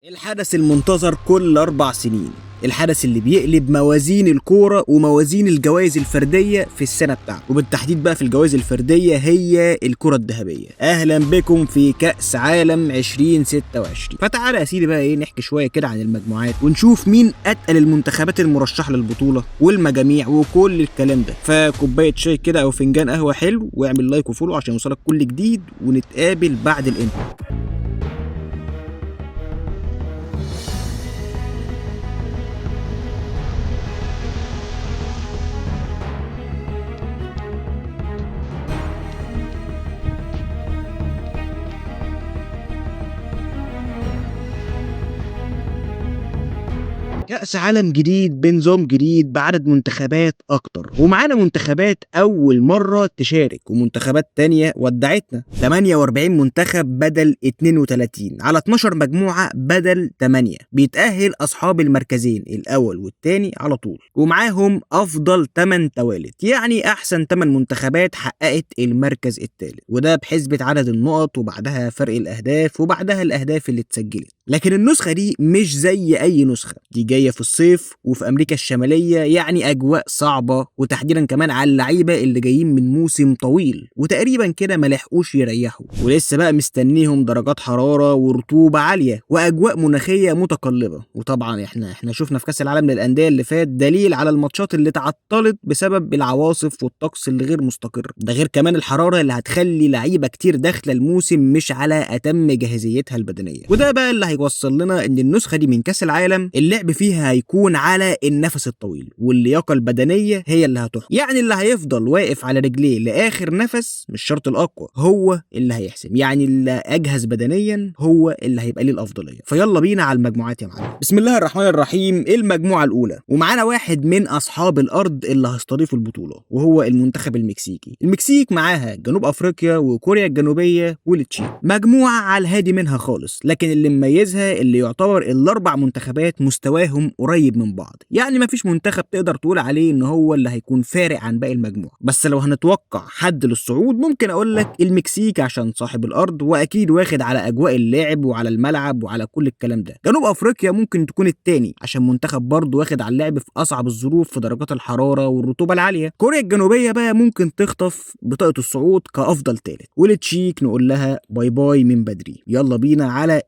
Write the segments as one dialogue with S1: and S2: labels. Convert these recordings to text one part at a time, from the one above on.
S1: الحدث المنتظر كل 4 سنين، الحدث اللي بيقلب موازين الكورة وموازين الجوائز الفردية في السنة بتاعته، وبالتحديد بقى في الجوائز الفردية هي الكرة الذهبية. أهلا بكم في كأس عالم 2026. فتعالى يا سيدي بقى نحكي شوية كده عن المجموعات ونشوف مين أتقل المنتخبات المرشحة للبطولة والمجاميع وكل الكلام ده. فكوباية شاي كده أو فنجان قهوة حلو، واعمل لايك وفولو عشان يوصلك كل جديد، ونتقابل بعد الانترو. كأس عالم جديد بنظام جديد بعدد منتخبات أكتر، ومعانا منتخبات أول مرة تشارك ومنتخبات تانية ودعتنا. 48 منتخب بدل 32 على 12 مجموعة بدل 8. بيتأهل أصحاب المركزين الأول والتاني على طول، ومعاهم أفضل 8 توالت، يعني أحسن 8 منتخبات حققت المركز الثالث، وده بحسبة عدد النقط وبعدها فرق الأهداف وبعدها الأهداف اللي اتسجلت. لكن النسخة دي مش زي أي نسخة، دي جاية في الصيف وفي أمريكا الشمالية، يعني أجواء صعبة، وتحديدا كمان على اللعيبة اللي جايين من موسم طويل وتقريبا كده ملحقوش يريحوا، ولسه بقى مستنيهم درجات حرارة ورطوبة عالية وأجواء مناخية متقلبة. وطبعا احنا شفنا في كأس العالم للأندية اللي فات دليل على الماتشات اللي تعطلت بسبب العواصف والطقس اللي غير مستقر، ده غير كمان الحرارة اللي هتخلي لعيبة كتير داخلة الموسم مش على أتم جاهزيتها البدنية. وده بقى اللي هيوصل لنا ان النسخة دي من كأس العالم اللعب فيها هيكون على النفس الطويل، واللياقة البدنية هي اللي هتحكم، يعني اللي هيفضل واقف على رجليه لآخر نفس مش شرط الأقوى هو اللي هيحسم، يعني اللي أجهز بدنيا هو اللي هيبقى ليه الأفضلية. فيلا بينا على المجموعات يا معلم. بسم الله الرحمن الرحيم. المجموعة الأولى ومعانا واحد من أصحاب الأرض اللي هيستضيفوا البطولة، وهو المنتخب المكسيكي. المكسيك معاها جنوب أفريقيا وكوريا الجنوبية والتشيك، مجموعة على الهادي منها خالص، لكن اللي مميزها اللي يعتبر الاربع منتخبات مستواهم قريب من بعض، يعني مفيش منتخب تقدر تقول عليه ان هو اللي هيكون فارق عن باقي المجموعه. بس لو هنتوقع حد للصعود ممكن اقول لك المكسيك عشان صاحب الارض واكيد واخد على اجواء اللعب وعلى الملعب وعلى كل الكلام ده. جنوب افريقيا ممكن تكون التاني عشان منتخب برضه واخد على اللعب في اصعب الظروف في درجات الحراره والرطوبه العاليه. كوريا الجنوبيه بقى ممكن تخطف بطاقه الصعود كافضل ثالث، والتشيك نقول لها باي باي من بدري. يلا بينا على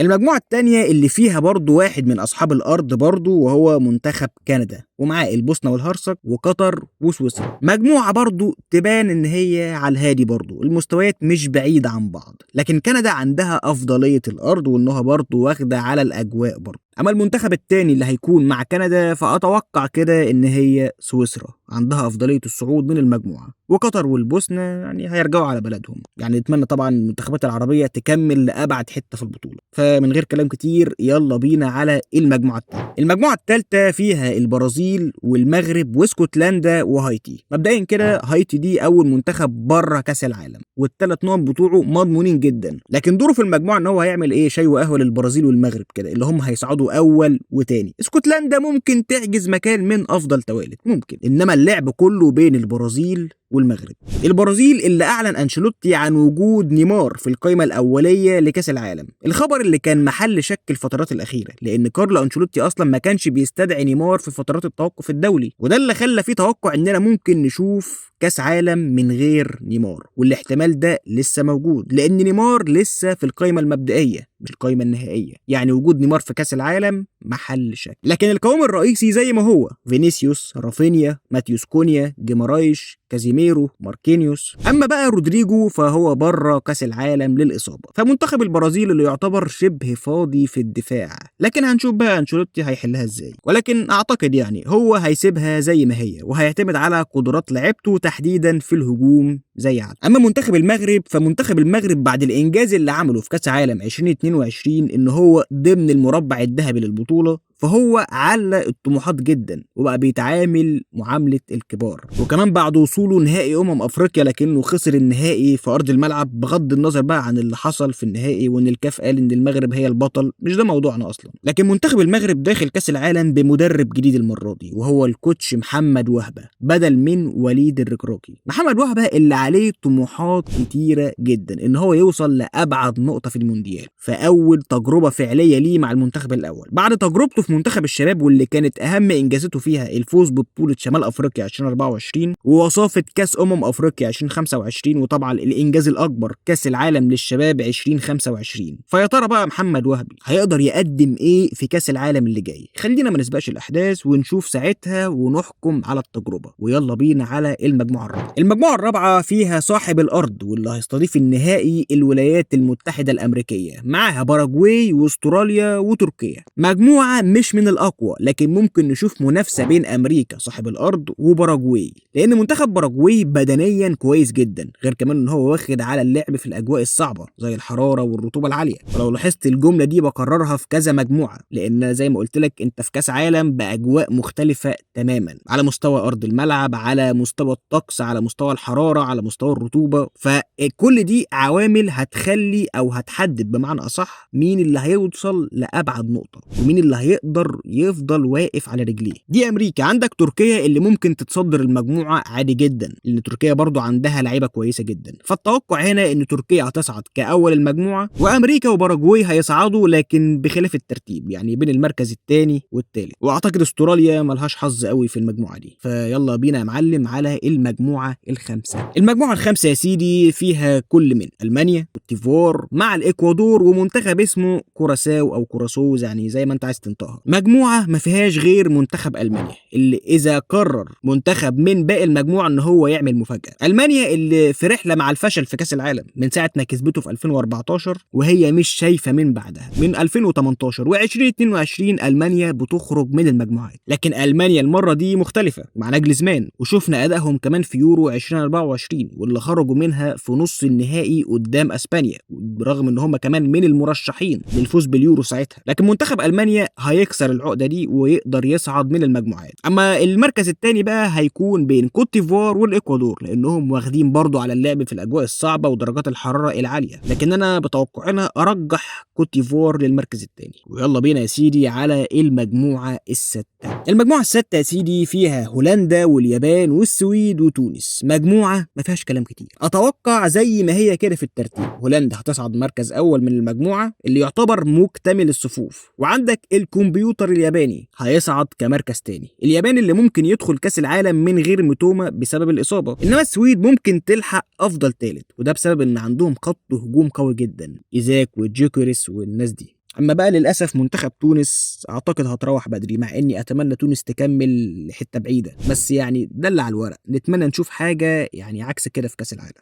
S1: المجموعه الثانيه اللي فيها برضه واحد من اصحاب الارض برضه، وهو منتخب كندا، ومعاه البوسنه والهرسك وقطر وسويسرا. مجموعه برضه تبان ان هي على الهادي، برضه المستويات مش بعيده عن بعض، لكن كندا عندها افضليه الارض وانها برضه واخده على الاجواء برضه. اما المنتخب الثاني اللي هيكون مع كندا فاتوقع كده ان هي سويسرا، عندها افضليه الصعود من المجموعه، وقطر والبوسنه يعني هيرجعوا على بلدهم. يعني نتمنى طبعا المنتخبات العربيه تكمل لابعد حته في البطوله. فمن غير كلام كتير يلا بينا على المجموعه الثالثه. المجموعه الثالثه فيها البرازيل والمغرب واسكتلندا وهايتي. مبدئيا كده هايتي دي اول منتخب بره كاس العالم، والثلاث نقط بتوعه مضمونين جدا، لكن دوره في المجموعه ان هو هيعمل شاي وقهوه للبرازيل والمغرب كده اللي هم هيصعدوا اول وتاني. اسكتلندا ممكن تحجز مكان من افضل توالت ممكن، انما اللعب كله بين البرازيل والمغرب. البرازيل اللي اعلن انشيلوتي عن وجود نيمار في القائمه الاوليه لكاس العالم، الخبر اللي كان محل شك الفترات الاخيره، لان كارلو انشيلوتي اصلا ما كانش بيستدعي نيمار في فترات التوقف الدولي، وده اللي خلى فيه توقع اننا ممكن نشوف كاس عالم من غير نيمار، والاحتمال ده لسه موجود لان نيمار لسه في القائمه المبدئيه مش القائمه النهائيه، يعني وجود نيمار في كاس العالم محل شك. لكن القوام الرئيسي زي ما هو: فينيسيوس، رافينيا، ماتيوس كونيا، جيمارايش، كازيميرو، ماركينيوس. اما بقى رودريجو فهو بره كاس العالم للاصابه. فمنتخب البرازيل اللي يعتبر شبه فاضي في الدفاع، لكن هنشوف بقى انشيلوتي هيحلها ازاي، ولكن اعتقد يعني هو هيسيبها زي ما هي وهيعتمد على قدرات لعيبته تحديدا في الهجوم زي عادة. اما منتخب المغرب فمنتخب المغرب بعد الانجاز اللي عمله في كاس عالم 2022 ان هو ضمن المربع الذهبي للبطوله، فهو علّى الطموحات جدًا وبقى بيتعامل معاملة الكبار. وكمان بعد وصوله نهائي أفريقيا لكنه خسر النهائي في أرض الملعب، بغض النظر بقى عن اللي حصل في النهائي وإن الكاف قال إن المغرب هي البطل، مش ده موضوعنا أصلًا. لكن منتخب المغرب داخل كأس العالم بمدرب جديد المرة دي، وهو الكوتش محمد وهبة بدل من وليد الركراكي. محمد وهبة اللي عليه طموحات كتيرة جدًا إن هو يوصل لأبعد نقطة في المونديال، فأول تجربة فعلية ليه مع المنتخب الأول بعد تجربته في منتخب الشباب واللي كانت أهم إنجازاته فيها الفوز ببطولة شمال أفريقيا 2024 ووصافة كأس أفريقيا 2025 وطبعًا الإنجاز الأكبر كأس العالم للشباب 2025. فيا ترى بقى محمد وهبي هيقدر يقدم إيه في كأس العالم اللي جاي؟ خلينا ما نسبقش الأحداث ونشوف ساعتها ونحكم على التجربة. ويلا بينا على المجموعة الرابعة. المجموعة الرابعة فيها صاحب الأرض واللي هيستضيف النهائي الولايات المتحدة الأمريكية، معاها باراجواي واستراليا وتركيا. مجموعة مش من الأقوى لكن ممكن نشوف منافسة بين أمريكا صاحب الأرض وباراجواي، لأن منتخب باراجواي بدنيا كويس جدا، غير كمان إن هو واخد على اللعب في الأجواء الصعبة زي الحرارة والرطوبة العالية. ولو لاحظت الجملة دي بكررها في كذا مجموعة، لأن زي ما قلت لك أنت في كأس عالم بأجواء مختلفة تماما، على مستوى أرض الملعب، على مستوى الطقس، على مستوى الحرارة، على مستوى الرطوبة. فكل دي عوامل هتخلي أو هتحدد بمعنى أصح مين اللي هيوصل لأبعد نقطة ومين اللي هيقدر يفضل واقف على رجليه. دي أمريكا. عندك تركيا اللي ممكن تتصدر المجموعة عادي جدا، لأن تركيا برضو عندها لعيبة كويسة جدا. فالتوقع هنا إن تركيا هتصعد كأول المجموعة، وأمريكا وباراجواي هيصعدوا لكن بخلاف الترتيب، يعني بين المركز الثاني والثالث. وأعتقد استراليا ملهاش حظ قوي في المجموعة دي. فيلا بينا يا معلم على المجموعة الخامسة. المجموعة الخامسة يا سيدي فيها كل من ألمانيا والتيفوار مع الإكوادور ومنتخب اسمه كوراساو أو كوراسو، يعني زي ما أنت عايز تنطقها. مجموعة ما فيهاش غير منتخب ألمانيا اللي إذا قرر منتخب من باقي المجموعة إن هو يعمل مفاجأة. ألمانيا اللي في رحلة مع الفشل في كأس العالم من ساعة ما كسبته في 2014 وهي مش شايفة من بعدها. من 2018 و2022 ألمانيا بتخرج من المجموعات، لكن ألمانيا المرة دي مختلفة مع ناجلزمان، وشفنا أدائهم كمان في يورو 2024 واللي خرجوا منها في نص النهائي قدام أسبانيا، برغم إن هم كمان من المرشحين للفوز باليورو ساعتها. لكن منتخب ألمانيا هيكسر العقدة دي ويقدر يصعد من المجموعات. أما المركز الثاني بقى هيكون بين كوت ديفوار والإكوادور، لأنهم واخدين برضو على اللعب في الأجواء الصعبة ودرجات الحرارة العالية، لكن أنا بتوقعنا أرجح كوت ديفوار للمركز الثاني. ويلا بينا يا سيدي على المجموعة الستة. المجموعة الستة يا سيدي فيها هولندا واليابان والسويد وتونس. مجموعة ما فيهاش كلام كتير، أتوقع زي ما هي كده في الترتيب. هولندا هتصعد مركز أول من المجموعة اللي يعتبر مكتمل الصفوف، وعندك الكمبيوتر الياباني هيصعد كمركز تاني. اليابان اللي ممكن يدخل كأس العالم من غير متومة بسبب الإصابة، إنما السويد ممكن تلحق أفضل ثالث، وده بسبب إن عندهم خط هجوم قوي جدا، إيزاك وجيوكريس والناس دي. اما بقى للاسف منتخب تونس اعتقد هتروح بدري، مع اني اتمنى تونس تكمل لحته بعيده، بس يعني ده اللي على الورق. نتمنى نشوف حاجه يعني عكس كده في كاس العالم.